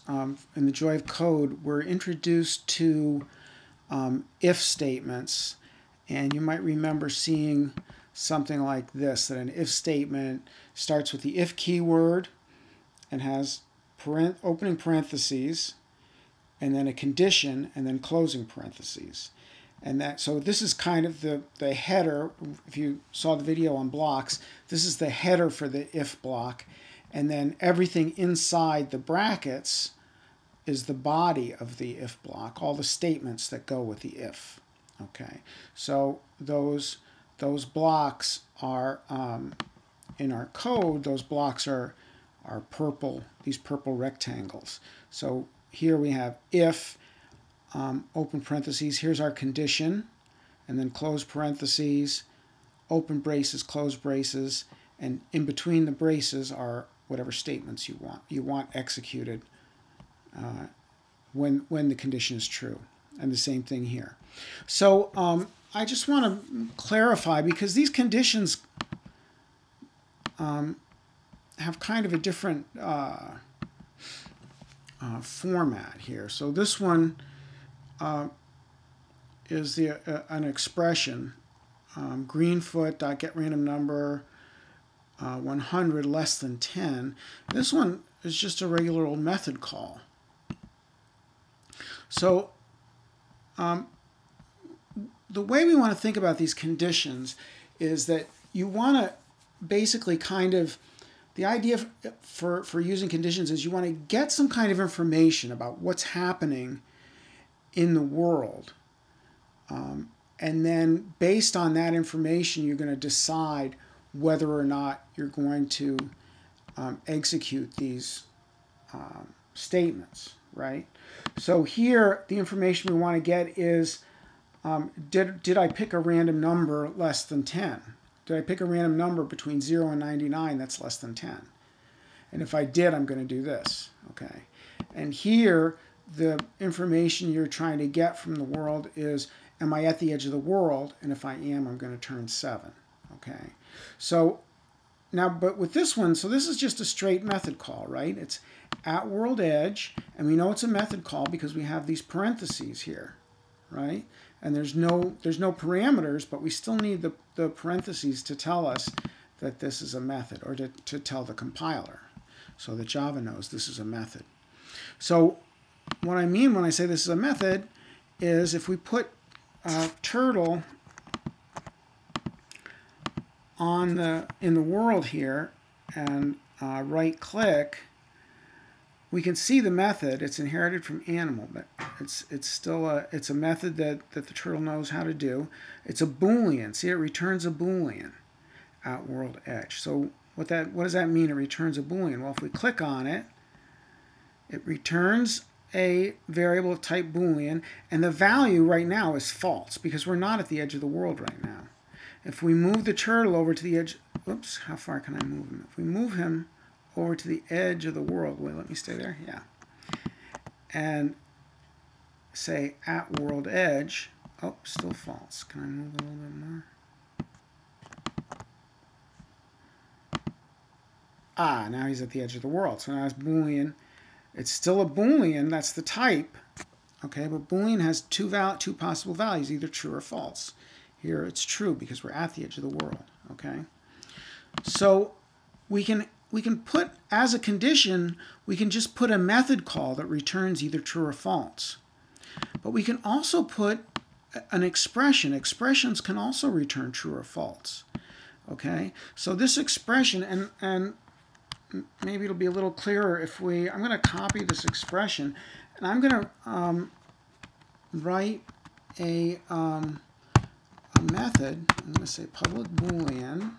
in the joy of code, we're introduced to if statements, and you might remember seeing something like this, that an if statement starts with the if keyword and has opening parentheses and then a condition and then closing parentheses. And so this is kind of the header. If you saw the video on blocks, this is the header for the if block, and then everything inside the brackets is the body of the if block, all the statements that go with the if. Okay, so those blocks are in our code. Those blocks are purple, these purple rectangles. So here we have if, open parentheses, here's our condition, and then close parentheses, open braces, close braces, and in between the braces are whatever statements you want. You want executed when the condition is true. And the same thing here. So I just want to clarify, because these conditions have kind of a different format here. So this one is an expression, greenfoot.getRandomNumber 100 less than 10. This one is just a regular old method call. So the way we want to think about these conditions is that you want to basically kind of, the idea for using conditions is you want to get some kind of information about what's happening in the world. And then based on that information, you're going to decide whether or not you're going to execute these statements, right? So here, the information we want to get is, did I pick a random number less than 10? Did I pick a random number between 0 and 99 that's less than 10? And if I did, I'm going to do this, okay? And here, the information you're trying to get from the world is, am I at the edge of the world? And if I am, I'm going to turn 7, okay? So now, but with this one, so this is just a straight method call, right? It's at world edge, and we know it's a method call because we have these parentheses here, right? And there's no parameters, but we still need the parentheses to tell us that this is a method, or to tell the compiler, so that Java knows this is a method. So what I mean when I say this is a method is if we put turtle in the world here and right click, we can see the method. It's inherited from animal, but it's still a method that the turtle knows how to do. It's a Boolean. See, it returns a Boolean at world edge. So what does that mean? It returns a Boolean. Well, if we click on it, it returns a variable of type Boolean, and the value right now is false because we're not at the edge of the world right now. If we move the turtle over to the edge, oops, how far can I move him? If we move him over to the edge of the world, wait, let me stay there, yeah, and say at world edge, oh, still false. Can I move a little bit more? Ah, now he's at the edge of the world. So now it's Boolean. It's still a Boolean, that's the type, okay, but Boolean has two possible values, either true or false. Here it's true because we're at the edge of the world, okay? So we can put, as a condition, we can just put a method call that returns either true or false. But we can also put an expression. Expressions can also return true or false, okay? So this expression, and maybe it'll be a little clearer if I'm going to copy this expression, and I'm going to write a method. I'm going to say public Boolean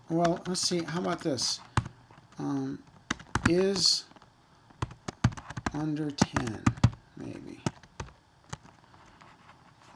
well, let's see, how about this? Is under 10, maybe.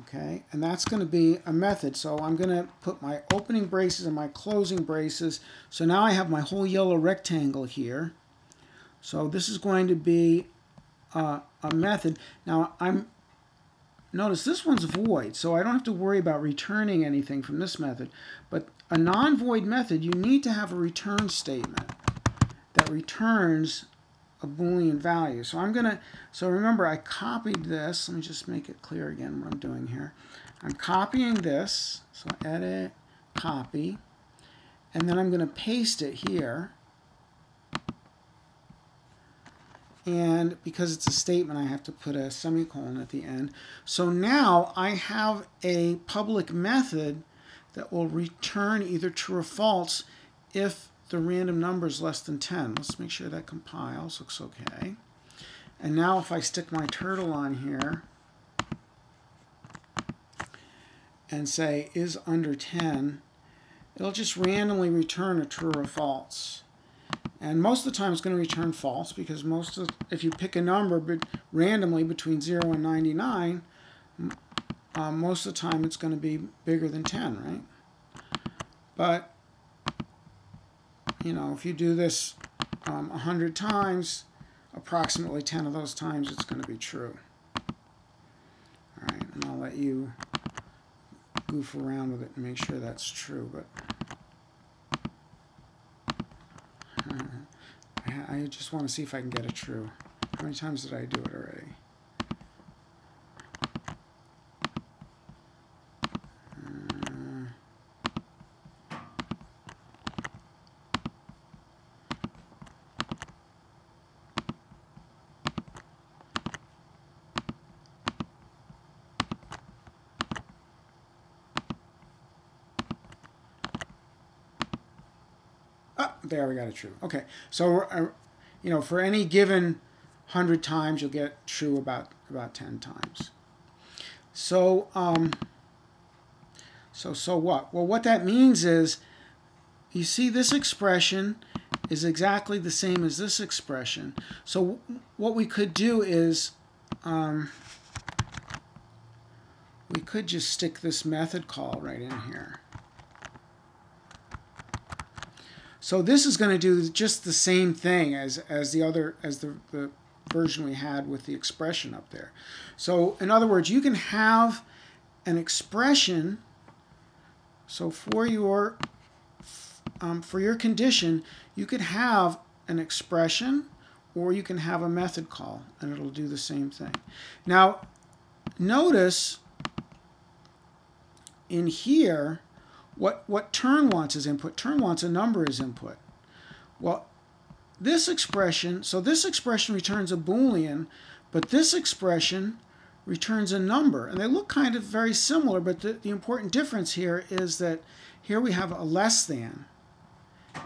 Okay, and that's going to be a method. So I'm going to put my opening braces and my closing braces. So now I have my whole yellow rectangle here. So this is going to be a method. Now notice this one's void, so I don't have to worry about returning anything from this method. But a non-void method, you need to have a return statement that returns a Boolean value. So so remember I copied this. Let me just make it clear again what I'm doing here. I'm copying this, so edit, copy, and then I'm going to paste it here. And because it's a statement, I have to put a semicolon at the end. So now I have a public method that will return either true or false if the random number is less than 10. Let's make sure that compiles. Looks okay. And now if I stick my turtle on here and say is under 10, it'll just randomly return a true or false. And most of the time it's going to return false, because if you pick a number randomly between 0 and 99, most of the time it's going to be bigger than 10, right? But, you know, if you do this 100 times, approximately 10 of those times it's going to be true. All right, and I'll let you goof around with it and make sure that's true. But I just want to see if I can get it true. How many times did I do it already? There, we got it true. Okay, so you know, for any given 100 times, you'll get true about 10 times. So so what? Well, what that means is, you see, this expression is exactly the same as this expression. So what we could do is we could just stick this method call right in here. So this is going to do just the same thing as the version we had with the expression up there. So in other words, you can have an expression. So for your condition, you could have an expression, or you can have a method call, and it'll do the same thing. Now, notice in here, what turn wants as input. Turn wants a number as input. Well, this expression, so this expression returns a Boolean, but this expression returns a number. And they look kind of very similar, but the important difference here is that here we have a less than,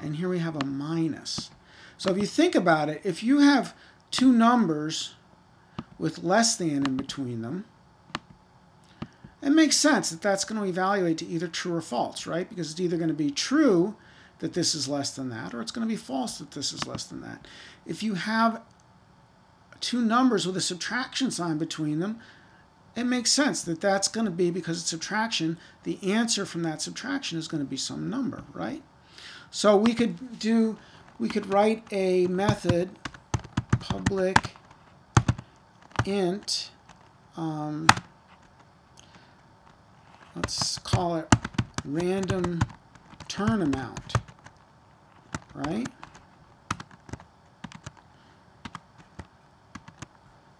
and here we have a minus. So if you think about it, if you have two numbers with less than in between them, it makes sense that that's going to evaluate to either true or false, right? Because it's either going to be true that this is less than that, or it's going to be false that this is less than that. If you have two numbers with a subtraction sign between them, it makes sense that that's going to be, because it's subtraction, the answer from that subtraction is going to be some number, right? So we could write a method, public int, let's call it random turn amount, right?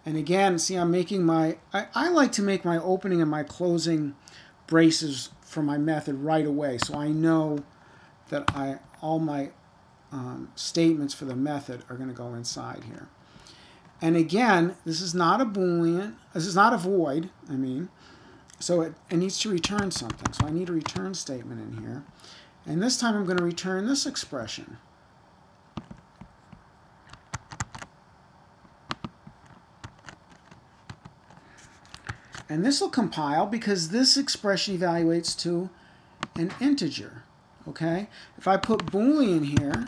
And again, see, I'm making I like to make my opening and my closing braces for my method right away, so I know that all my statements for the method are going to go inside here. And again, this is not a Boolean, this is not a void, I mean. So it needs to return something. So I need a return statement in here. And this time I'm going to return this expression. And this will compile because this expression evaluates to an integer. Okay? If I put Boolean here,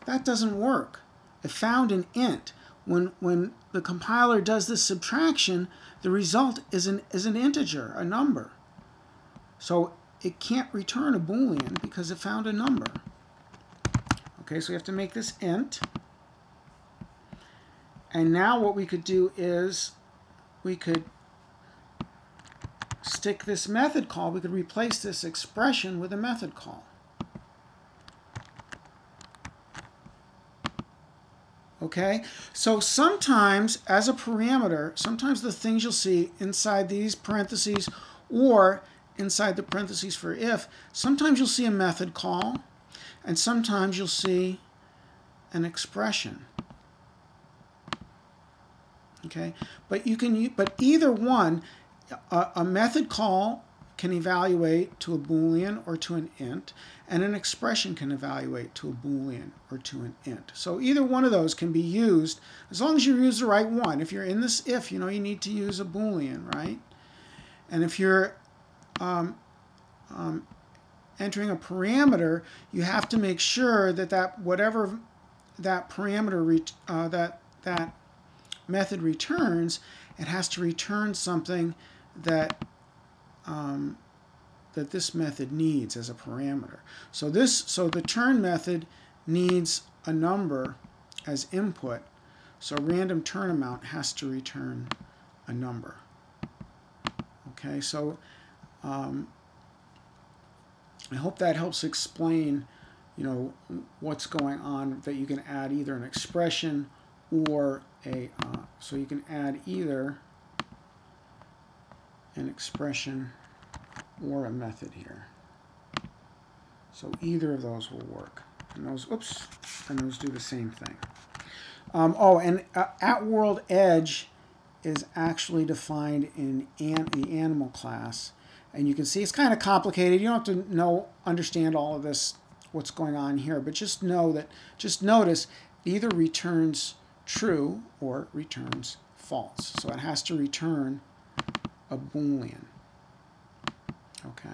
that doesn't work. It found an int. When the compiler does this subtraction, the result is an integer, a number. So it can't return a Boolean because it found a number. Okay, so we have to make this int. And now what we could do is we could stick this method call. We could replace this expression with a method call. Okay, so sometimes as a parameter, sometimes the things you'll see inside these parentheses or inside the parentheses for if, sometimes you'll see a method call and sometimes you'll see an expression. Okay, but either one, a method call can evaluate to a Boolean or to an int, and an expression can evaluate to a Boolean or to an int. So either one of those can be used as long as you use the right one. If you're in this if, you know you need to use a Boolean, right? And if you're entering a parameter, you have to make sure that whatever that parameter that method returns, it has to return something that that this method needs as a parameter. So the turn method needs a number as input. So random turn amount has to return a number. Okay, so I hope that helps explain, you know, what's going on, that you can add either an expression or a, so you can add either an expression or a method here. So either of those will work. And those, oops, and those do the same thing. Oh, and at world edge is actually defined in the animal class. And you can see it's kind of complicated. You don't have to understand all of this, what's going on here, but just know that, just notice it either returns true or returns false. So it has to return a Boolean. Okay.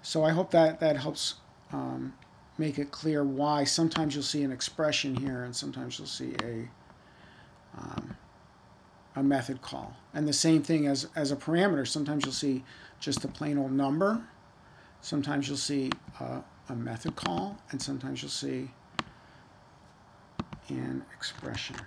So I hope that helps make it clear why sometimes you'll see an expression here and sometimes you'll see a method call. And the same thing as a parameter. Sometimes you'll see just a plain old number. Sometimes you'll see a method call, and sometimes you'll see an expression.